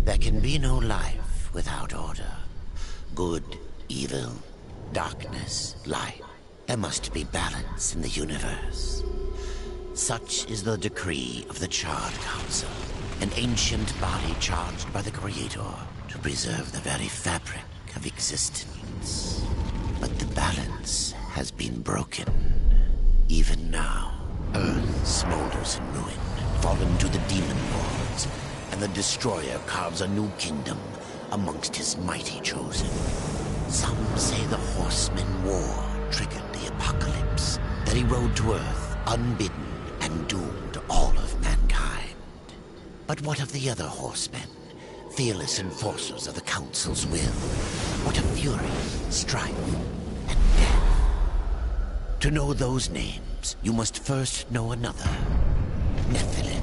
There can be no life without order. Good, evil, darkness, light. There must be balance in the universe. Such is the decree of the Charred Council, an ancient body charged by the Creator to preserve the very fabric of existence. But the balance has been broken. Even now, Earth smolders in ruin, fallen to the demon lords, and the Destroyer carves a new kingdom amongst his mighty chosen. Some say the Horseman War triggered the apocalypse, that he rode to Earth unbidden and doomed all of mankind. But what of the other horsemen, fearless enforcers of the Council's will? What of fury, strife, and death? To know those names, you must first know another. Nephilim,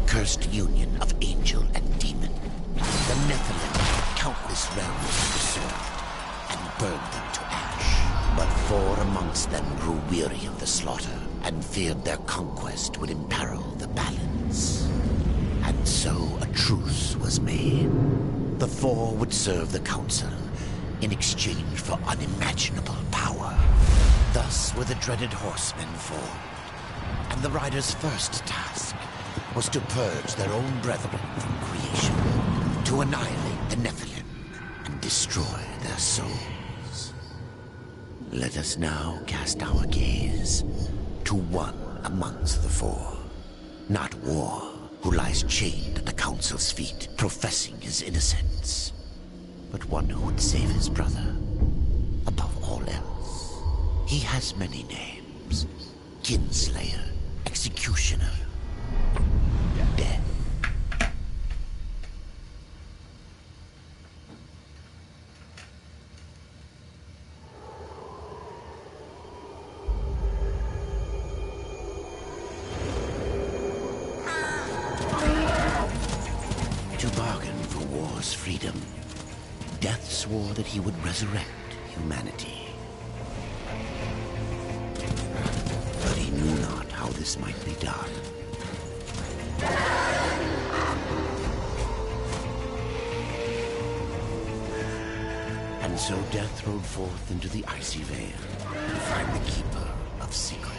cursed union of angel and demon. The Nephilim countless realms pursued and burned them to ash. But 4 amongst them grew weary of the slaughter and feared their conquest would imperil the balance. And so a truce was made. The 4 would serve the Council in exchange for unimaginable power. Thus were the dreaded horsemen formed, and the riders' first task was to purge their own brethren from creation, to annihilate the Nephilim and destroy their souls. Let us now cast our gaze to one amongst the 4. Not War, who lies chained at the Council's feet, professing his innocence, but one who would save his brother above all else. He has many names: Kinslayer, Executioner, Death. To bargain for war's freedom, Death swore that he would resurrect humanity. But he knew not how this might be done. And so Death rode forth into the icy veil to find the Keeper of Secrets.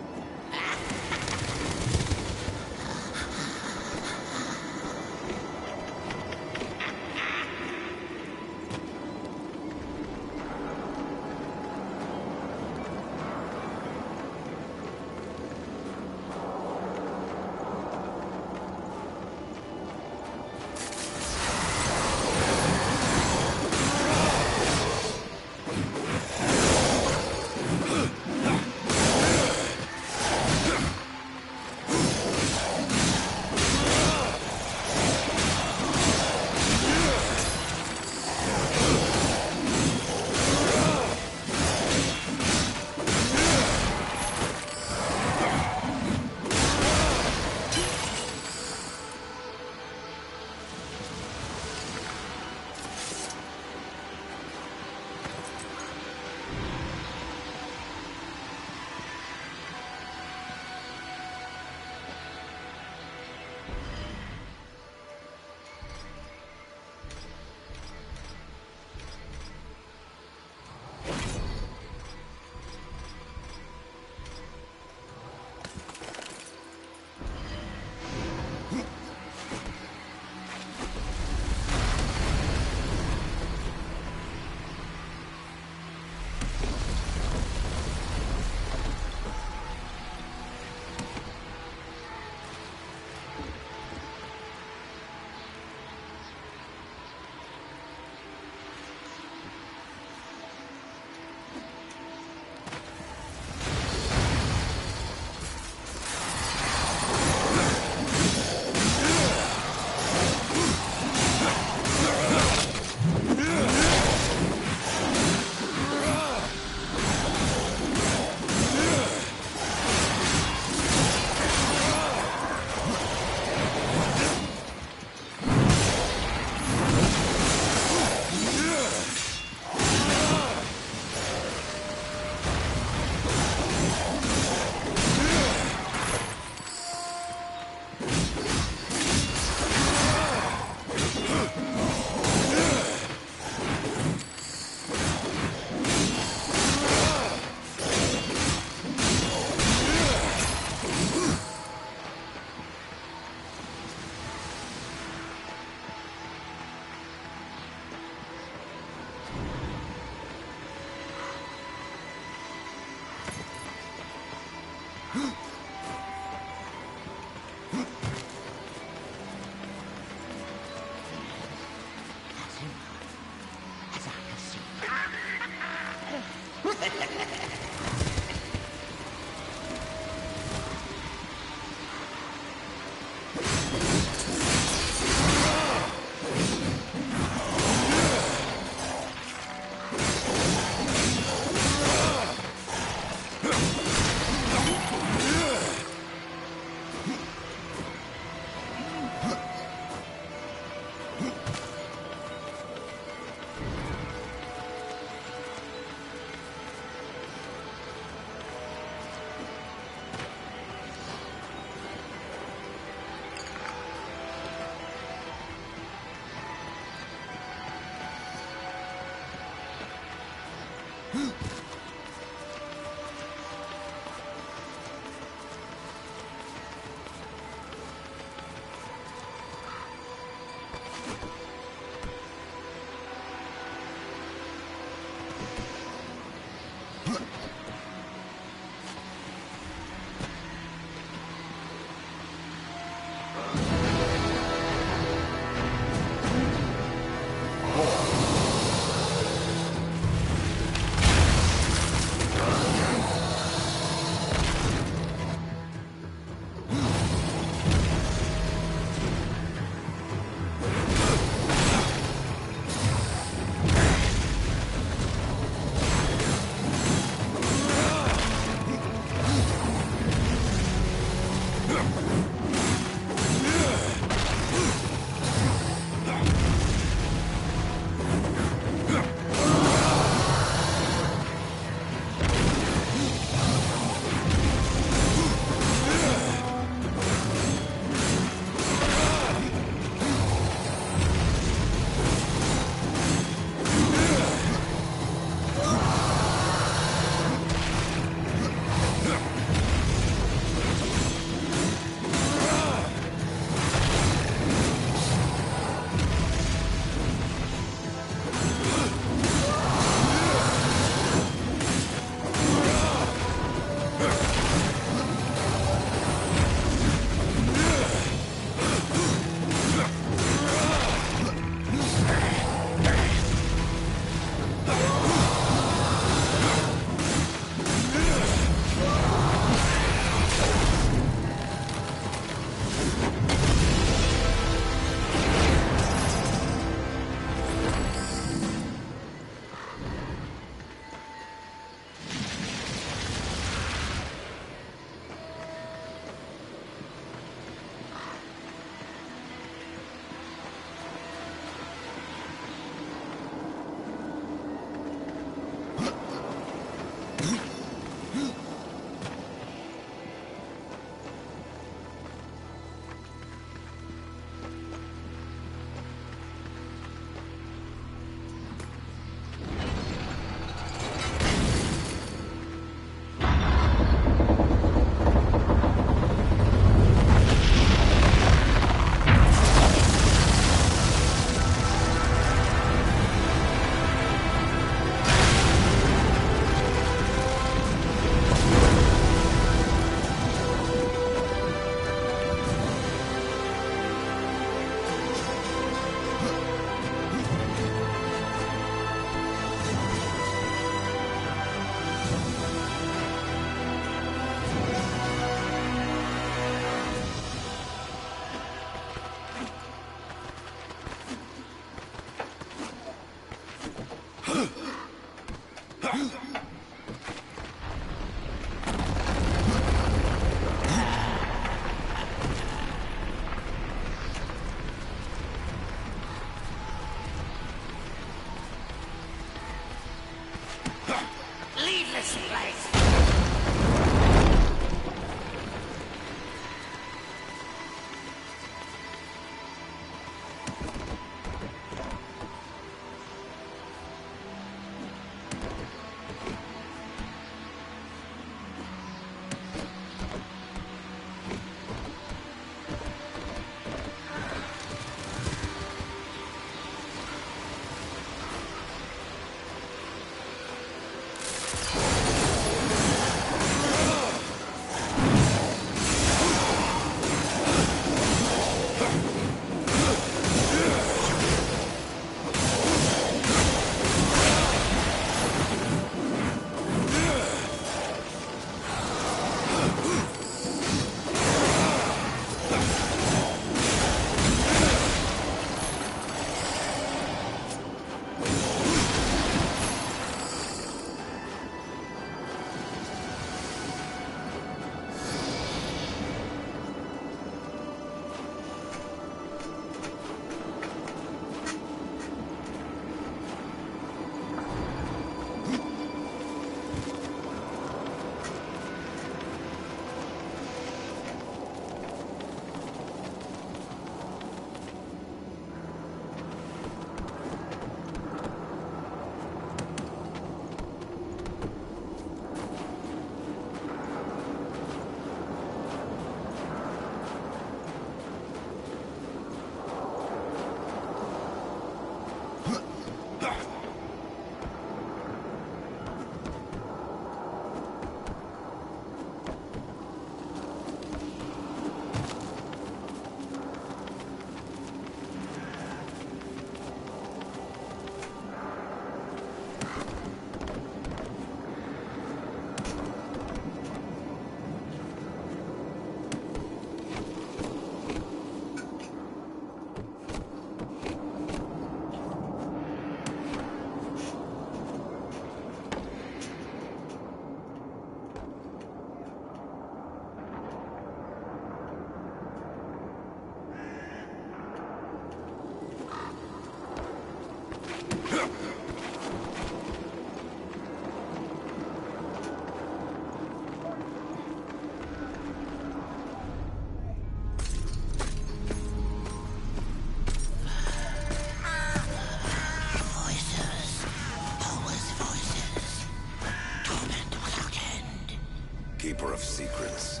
Keeper of secrets,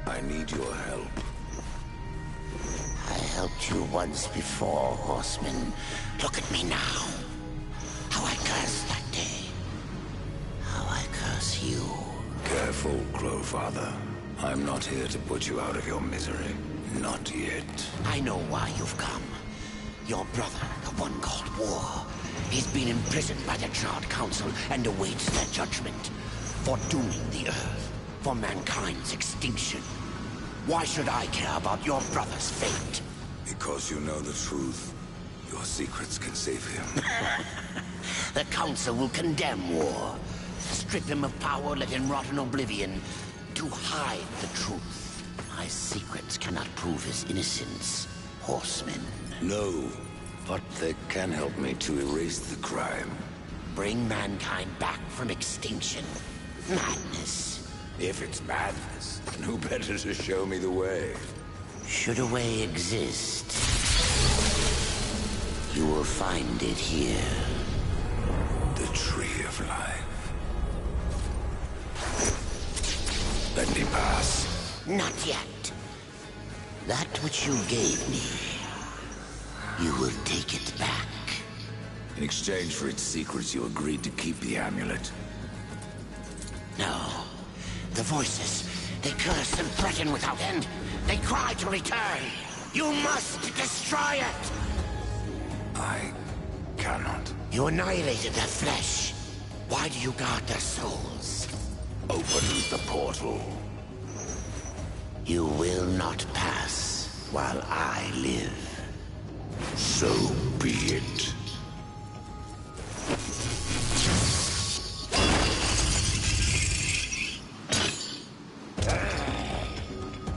I need your help. I helped you once before, Horseman. Look at me now. How I cursed that day. How I curse you. Careful, Crowfather. I'm not here to put you out of your misery. Not yet. I know why you've come. Your brother, the one called War. He's been imprisoned by the Charred Council and awaits their judgment. For dooming the Earth. For mankind's extinction. Why should I care about your brother's fate? Because you know the truth. Your secrets can save him. The Council will condemn War. Strip him of power, let him rot in oblivion. To hide the truth. My secrets cannot prove his innocence, Horseman. No, but they can help me to erase the crime. Bring mankind back from extinction. Madness. If it's madness, then who better to show me the way? Should a way exist, you will find it here. The Tree of Life. Let me pass. Not yet. That which you gave me, you will take it back. In exchange for its secrets, you agreed to keep the amulet. No. The voices, they curse and threaten without end. They cry to return. You must destroy it! I cannot. You annihilated their flesh. Why do you guard their souls? Open the portal. You will not pass while I live. So be it.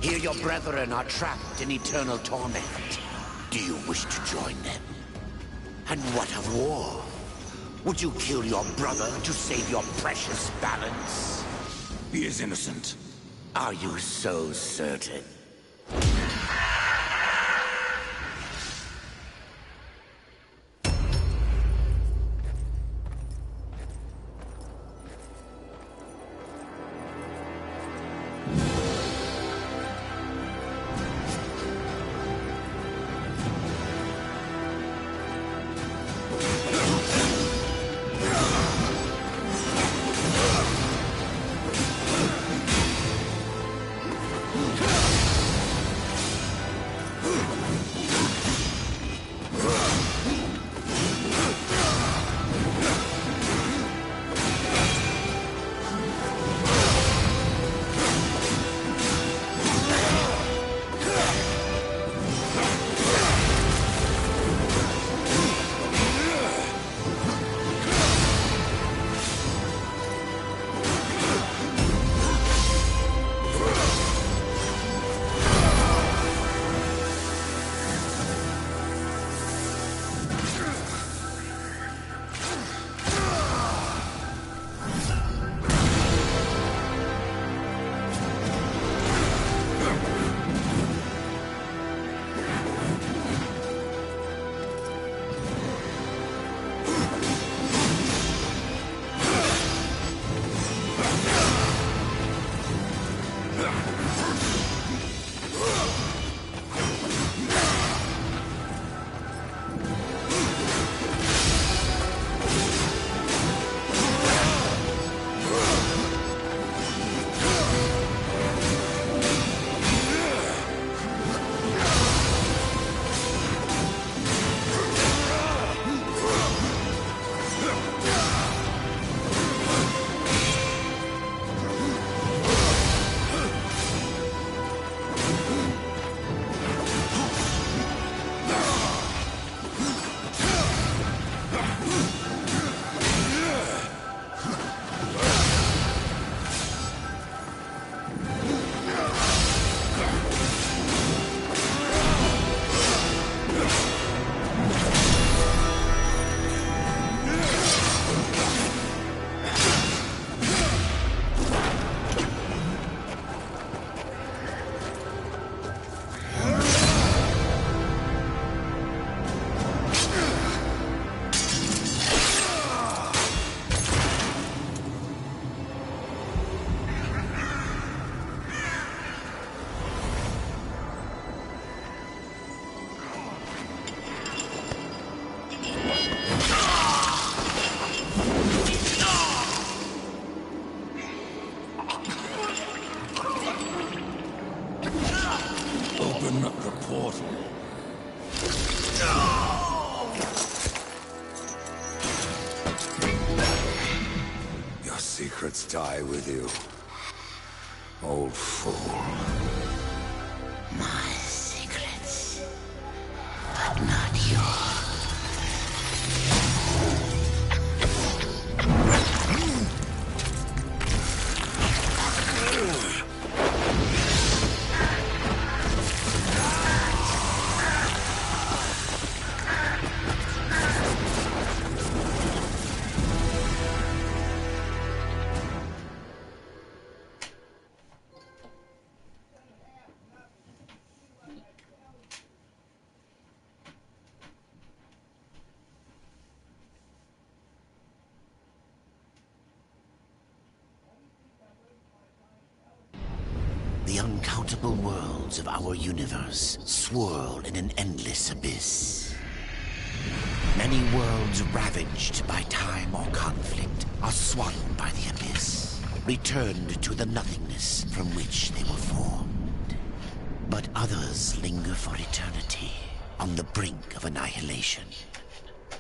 Here your brethren are trapped in eternal torment. Do you wish to join them? And what of War? Would you kill your brother to save your precious balance? He is innocent. Are you so certain? secrets die with you. Old fool. My secrets, but not yours. The uncountable worlds of our universe swirl in an endless abyss. Many worlds ravaged by time or conflict are swallowed by the abyss, returned to the nothingness from which they were formed. But others linger for eternity on the brink of annihilation,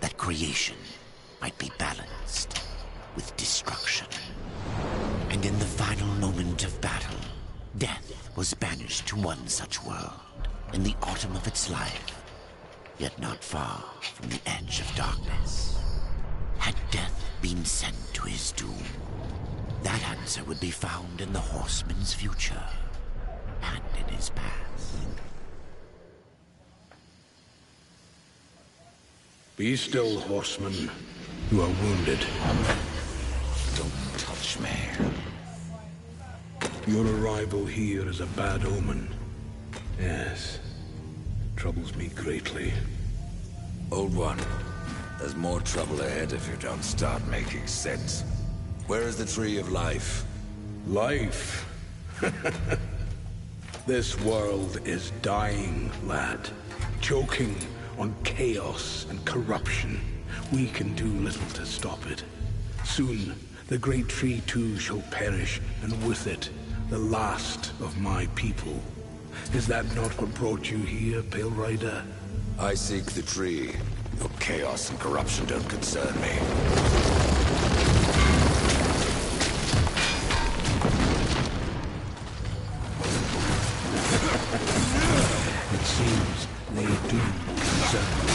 that creation might be balanced with destruction. And in the final moment of battle, death was banished to one such world in the autumn of its life, yet not far from the edge of darkness. Had death been sent to his doom, that answer would be found in the horseman's future and in his past. Be still, horseman. You are wounded. Don't touch me. Your arrival here is a bad omen. Yes. Troubles me greatly. Old one, there's more trouble ahead if you don't start making sense. Where is the tree of life? Life? This world is dying, lad. Choking on chaos and corruption. We can do little to stop it. Soon, the great tree too shall perish, and with it, the last of my people. Is that not what brought you here, Pale Rider? I seek the tree. Your chaos and corruption don't concern me. It seems they do concern me.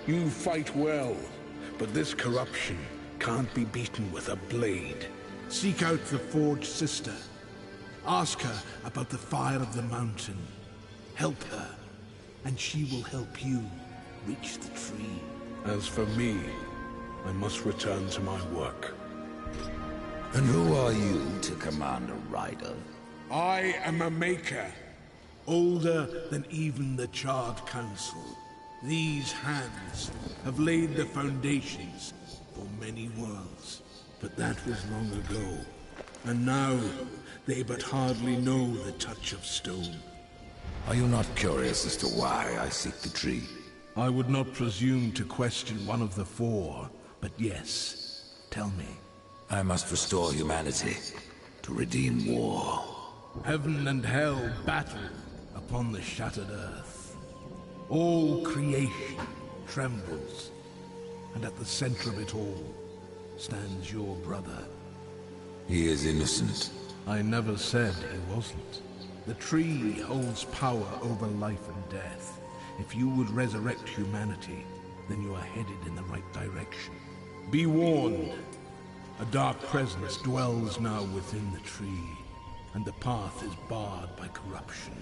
You fight well, but this corruption can't be beaten with a blade. Seek out the Forge Sister. Ask her about the fire of the mountain. Help her, and she will help you reach the tree. As for me, I must return to my work. And who are you to command a rider? I am a maker, older than even the Charred Council. These hands have laid the foundations for many worlds, but that was long ago. And now, they but hardly know the touch of stone. Are you not curious as to why I seek the tree? I would not presume to question one of the four, but yes, tell me. I must restore humanity, to redeem war. Heaven and hell battle upon the shattered earth. All creation trembles, and at the center of it all stands your brother. He is innocent. I never said he wasn't. The tree holds power over life and death. If you would resurrect humanity, then you are headed in the right direction. Be warned. A dark presence dwells now within the tree, and the path is barred by corruption.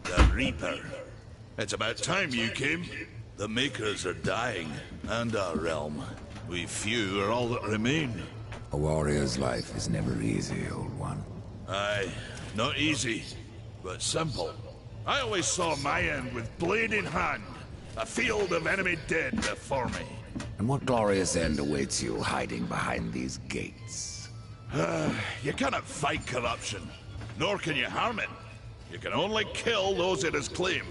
The Reaper. It's about time you came. The Makers are dying, and our realm. We few are all that remain. A warrior's life is never easy, old one. Aye, not easy, but simple. I always saw my end with blade in hand, a field of enemy dead before me. And what glorious end awaits you hiding behind these gates? You cannot fight corruption, nor can you harm it. You can only kill those it has claimed.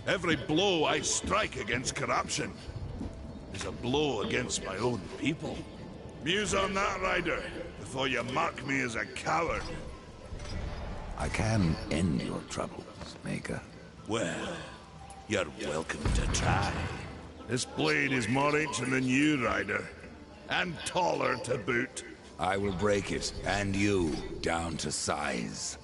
Every blow I strike against corruption is a blow against my own people. Muse on that, Ryder, before you mark me as a coward. I can end your troubles, Maker. Well, you're welcome to try. This blade is more ancient than you, Ryder. And taller to boot. I will break it, and you, down to size.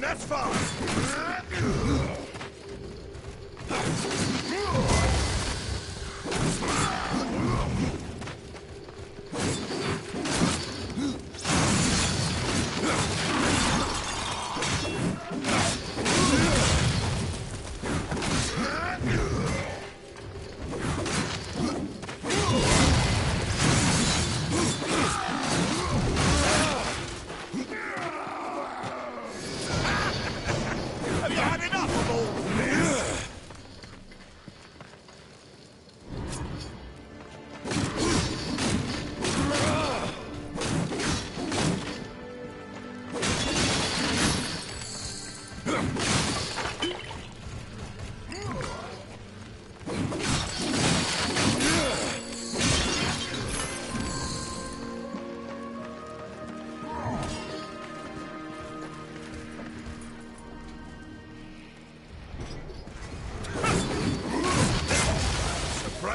That's far!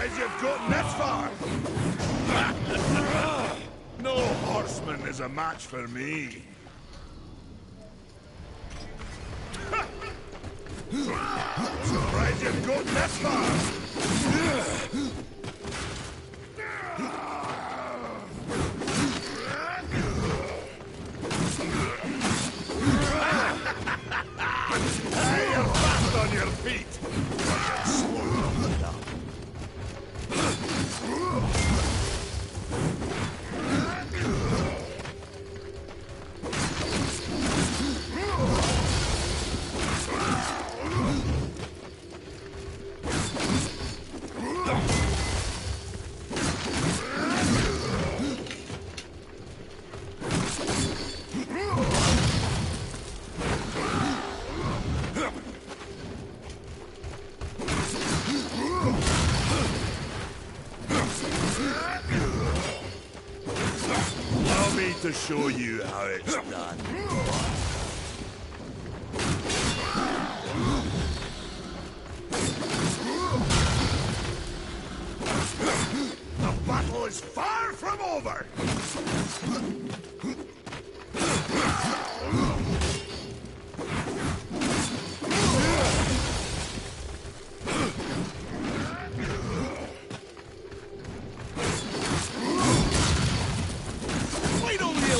surprised you've gotten this far. No horseman is a match for me. Surprised you've gotten this far. Hey, you're fast on your feet. To show you how it's done. The battle is far from over.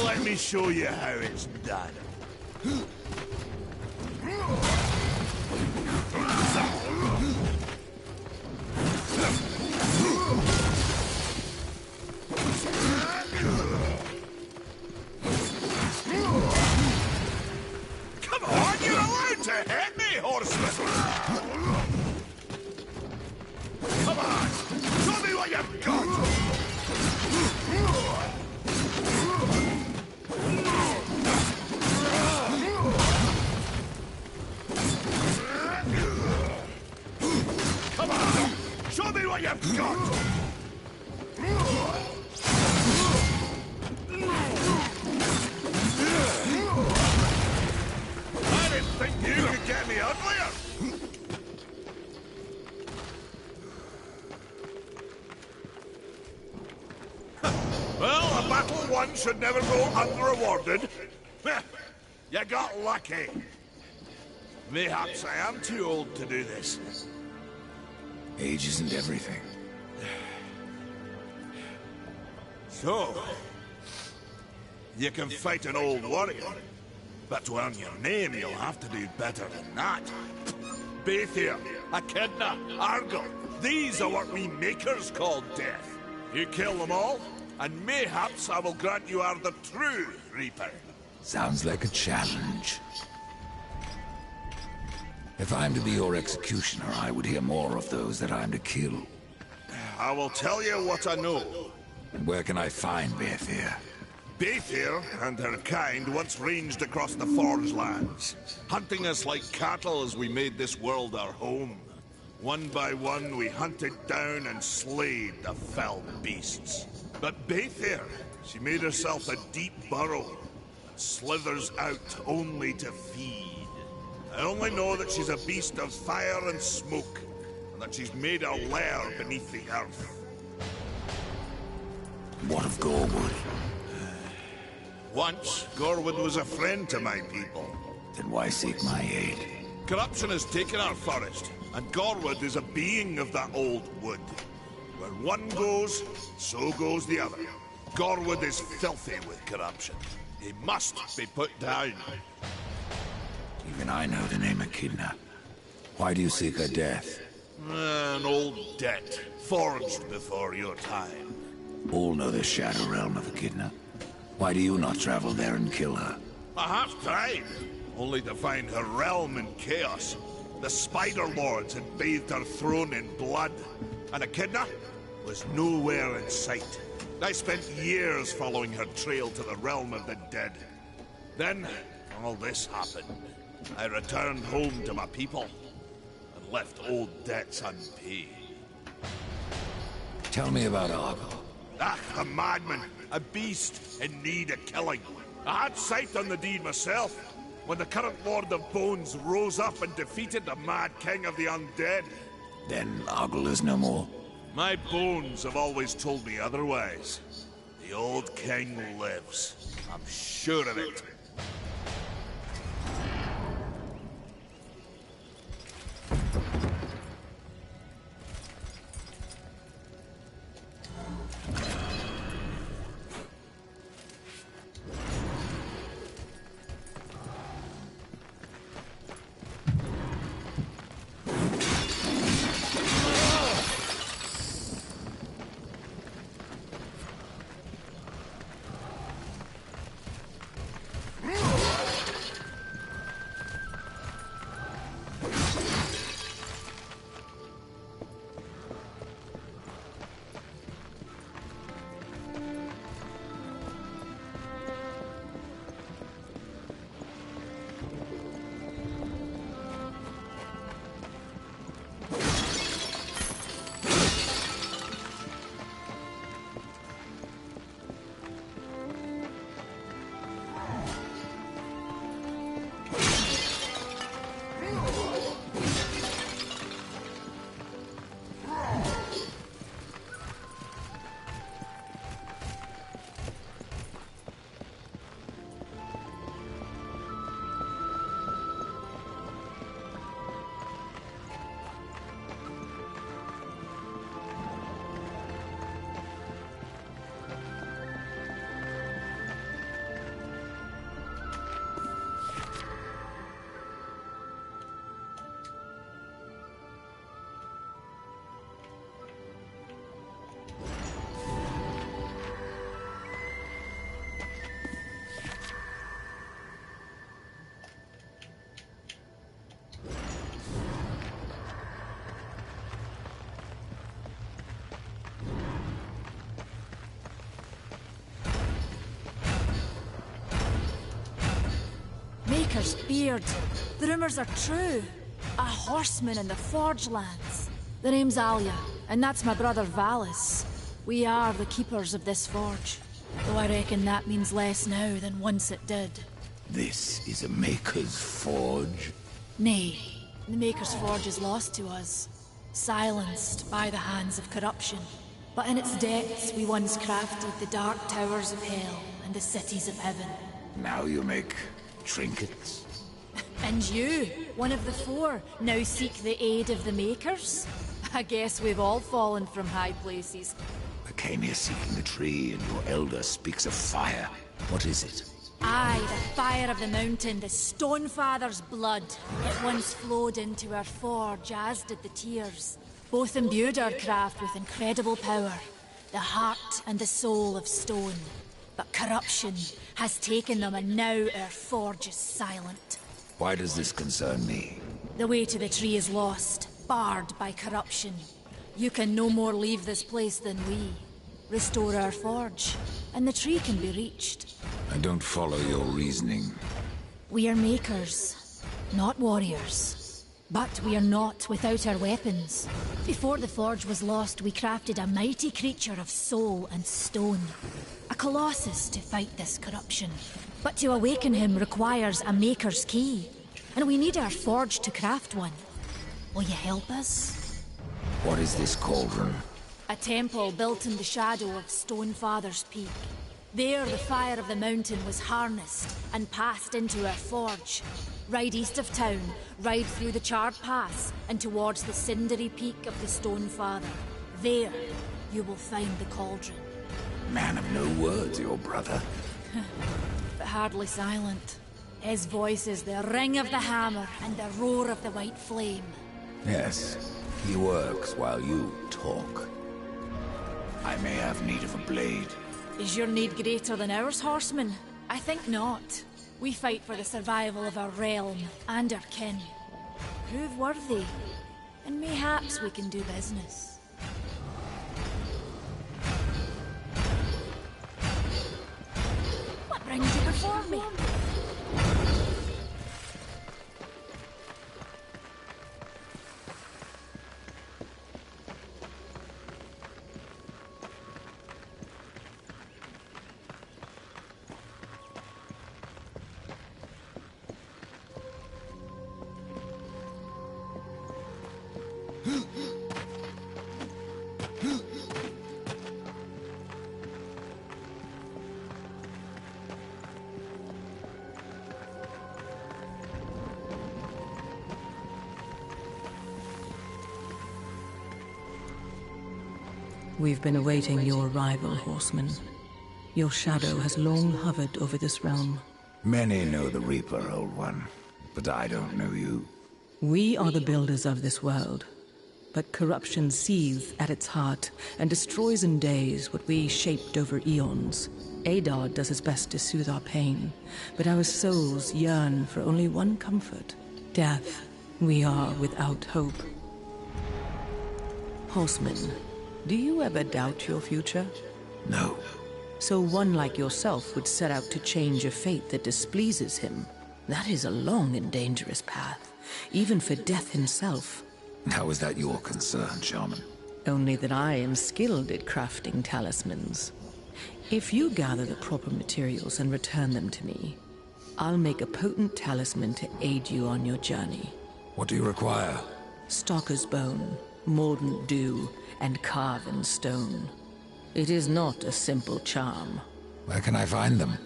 Let me show you how it's done. Come on, you're allowed to hit me, horseman! Come on, show me what you've got! Show me what you've got! I didn't think you could get me uglier! Well, a battle won should never go unrewarded. You got lucky. Mayhaps I am too old to do this. Age isn't everything. So, you can fight an old warrior, but to earn your name, you'll have to do better than that. Baethir, Echidna, Argyll, these are what we makers call death. You kill them all, and mayhaps I will grant you are the true Reaper. Sounds like a challenge. If I'm to be your executioner, I would hear more of those that I'm to kill. I will tell you what I know. And where can I find Baethir? Baethir and her kind once ranged across the Forge lands, hunting us like cattle as we made this world our home. One by one, we hunted down and slayed the fell beasts. But Baethir, she made herself a deep burrow, and slithers out only to feed. I only know that she's a beast of fire and smoke, and that she's made her lair beneath the earth. What of Gorwood? Once, Gorwood was a friend to my people. Then why seek my aid? Corruption has taken our forest, and Gorwood is a being of that old wood. Where one goes, so goes the other. Gorwood is filthy with corruption. He must be put down. Even I know the name Echidna. Why do you seek her death? An old debt, forged before your time. All know the Shadow Realm of Echidna. Why do you not travel there and kill her? I have tried, only to find her realm in chaos. The Spider Lords had bathed her throne in blood, and Echidna was nowhere in sight. I spent years following her trail to the realm of the dead. Then, all this happened. I returned home to my people, and left old debts unpaid. Tell me about Argyll. Ah, a madman, a beast in need of killing. I had sight on the deed myself, when the current Lord of Bones rose up and defeated the mad king of the undead. Then Argyll is no more? My bones have always told me otherwise. The old king lives. I'm sure of it. Maker's beard. The rumors are true. A horseman in the Forge lands. The name's Alia, and that's my brother Valis. We are the keepers of this forge. Though I reckon that means less now than once it did. This is a Maker's Forge? Nay, the Maker's Forge is lost to us. Silenced by the hands of corruption. But in its depths we once crafted the dark towers of hell and the cities of heaven. Now you make trinkets? And you, one of the four, now seek the aid of the Makers? I guess we've all fallen from high places. I came here seeking the tree, and your elder speaks of fire. What is it? Aye, the fire of the mountain, the Stonefather's blood. It once flowed into our forge, as did the tears. Both imbued our craft with incredible power. The heart and the soul of stone. But corruption has taken them, and now our forge is silent. Why does this concern me? The way to the tree is lost, barred by corruption. You can no more leave this place than we. Restore our forge, and the tree can be reached. I don't follow your reasoning. We are makers, not warriors. But we are not without our weapons. Before the forge was lost, we crafted a mighty creature of soul and stone. A colossus to fight this corruption. But to awaken him requires a maker's key. And we need our forge to craft one. Will you help us? What is this cauldron? A temple built in the shadow of Stonefather's Peak. There, the fire of the mountain was harnessed and passed into our forge. Ride east of town, ride through the charred pass, and towards the cindery peak of the Stonefather. There, you will find the cauldron. Man of no words, your brother. But hardly silent. His voice is the ring of the hammer and the roar of the white flame. Yes, he works while you talk. I may have need of a blade. Is your need greater than ours, horseman? I think not. We fight for the survival of our realm and our kin. Prove worthy, and mayhaps we can do business. What brings you before me? We've been awaiting your arrival, Horseman. Your shadow has long hovered over this realm. Many know the Reaper, Old One, but I don't know you. We are the builders of this world, but corruption seethes at its heart and destroys in days what we shaped over eons. Adar does his best to soothe our pain, but our souls yearn for only one comfort: death. We are without hope. Horseman, do you ever doubt your future? No. So one like yourself would set out to change a fate that displeases him. That is a long and dangerous path, even for death himself. How is that your concern, Shaman? Only that I am skilled at crafting talismans. If you gather the proper materials and return them to me, I'll make a potent talisman to aid you on your journey. What do you require? Stalker's bone, mordant dew, and carven stone. It is not a simple charm. Where can I find them?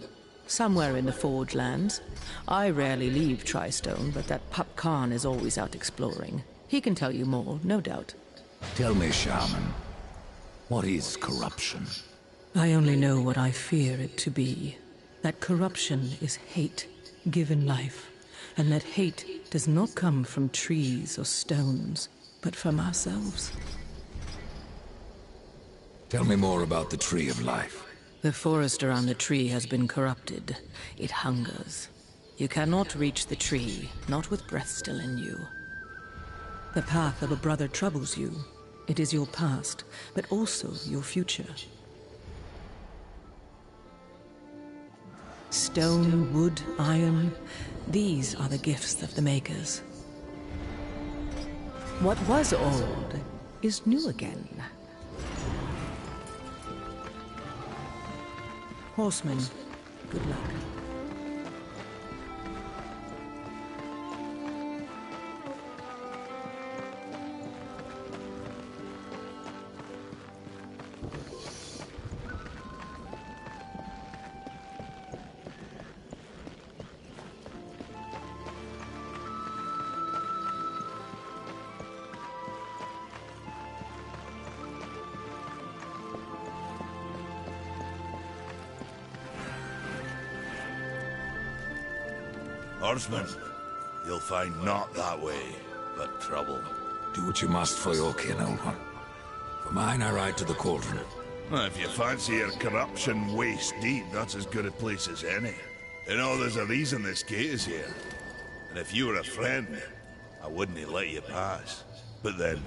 Somewhere in the Forge Lands. I rarely leave Tristone, but that Pup Khan is always out exploring. He can tell you more, no doubt. Tell me, Shaman, what is corruption? I only know what I fear it to be. That corruption is hate, given life, and that hate does not come from trees or stones, but from ourselves. Tell me more about the Tree of Life. The forest around the tree has been corrupted. It hungers. You cannot reach the tree, not with breath still in you. The path of a brother troubles you. It is your past, but also your future. Stone, wood, iron, these are the gifts of the Makers. What was old is new again. Horseman, good luck. Horseman, you'll find naught that way, but trouble. Do what you must for your kin, Old One. For mine, I ride to the Cauldron. Well, if you fancy your corruption waist deep, that's as good a place as any. You know, there's a reason this gate is here. And if you were a friend, I wouldn't let you pass. But then,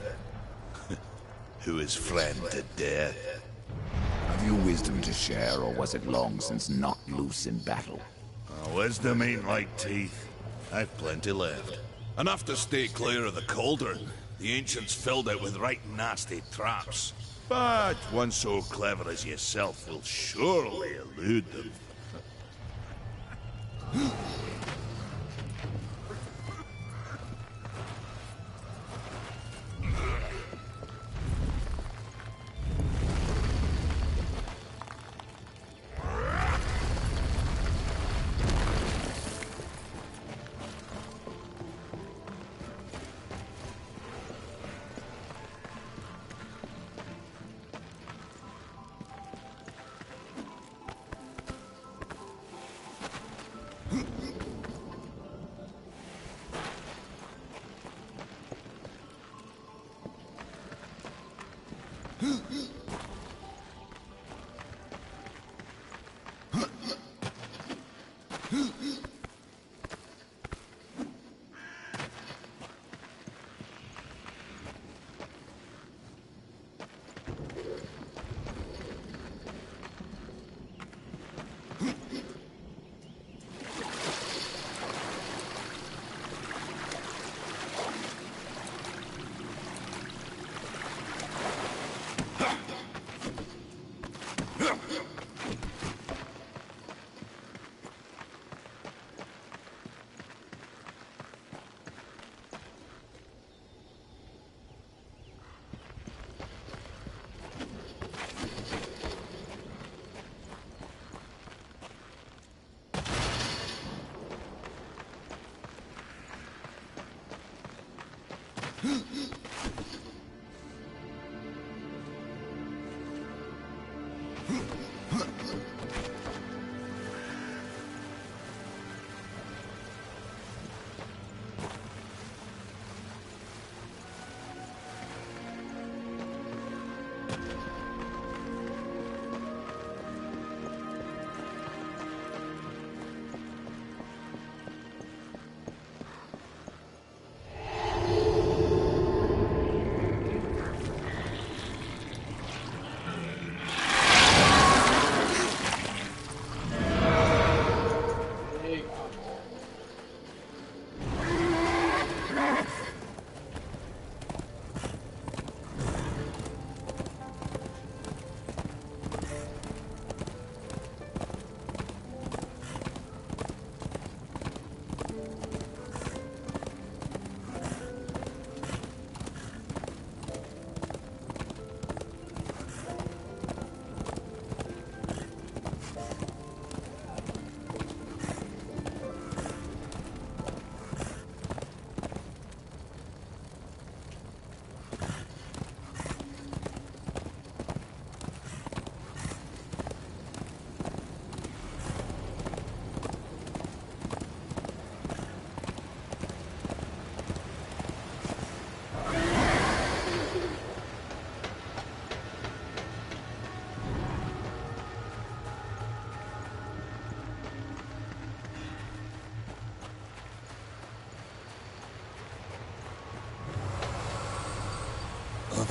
who is friend to death? Have you wisdom to share, or was it long since knocked loose in battle? Wisdom ain't like teeth. I've plenty left. Enough to stay clear of the Cauldron. The ancients filled it with right nasty traps. But one so clever as yourself will surely elude them.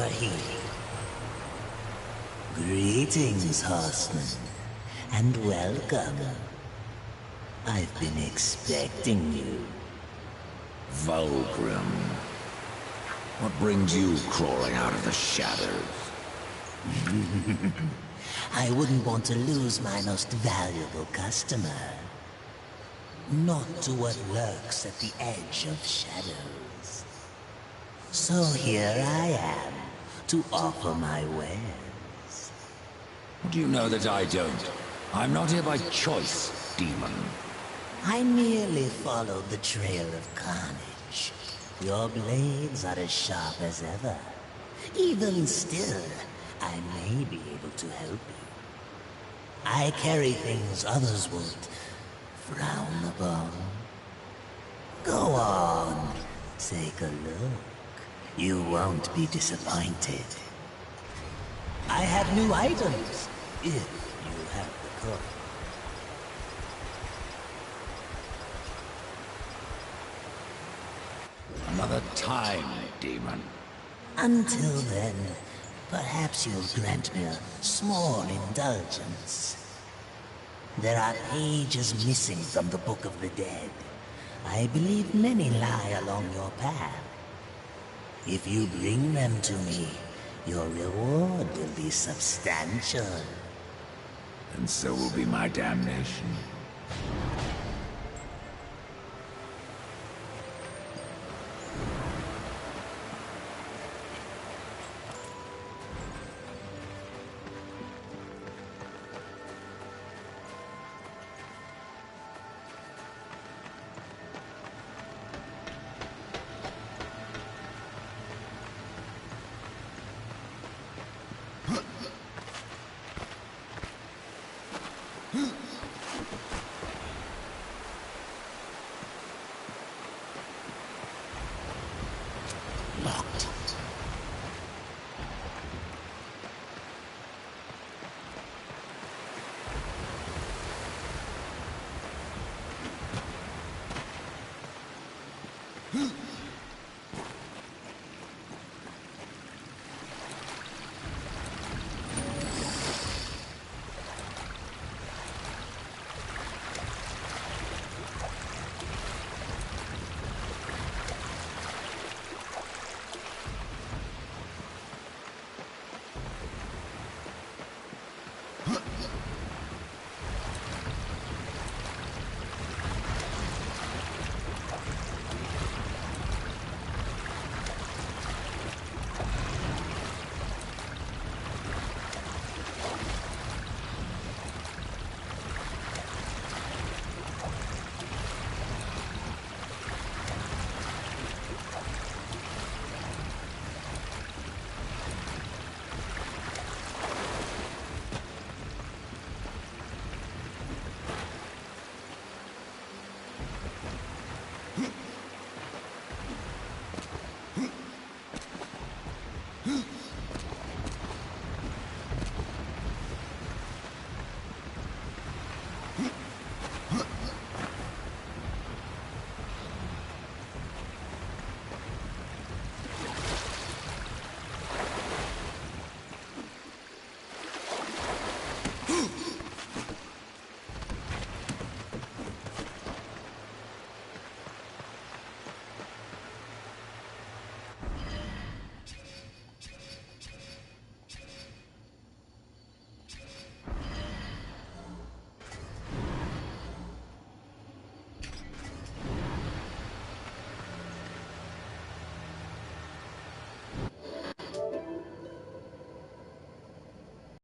over here. Greetings, horseman, and welcome. I've been expecting you. Vulgrim. What brings you crawling out of the shadows? I wouldn't want to lose my most valuable customer. Not to what lurks at the edge of shadows. So here I am, to offer my wares. Do you know that I don't? I'm not here by choice, demon. I merely followed the trail of carnage. Your blades are as sharp as ever. Even still, I may be able to help you. I carry things others would frown upon. Go on, take a look. You won't be disappointed. I have new items, if you have the coin. Another time, demon. Until then, perhaps you'll grant me a small indulgence. There are pages missing from the Book of the Dead. I believe many lie along your path. If you bring them to me, your reward will be substantial. And so will be my damnation.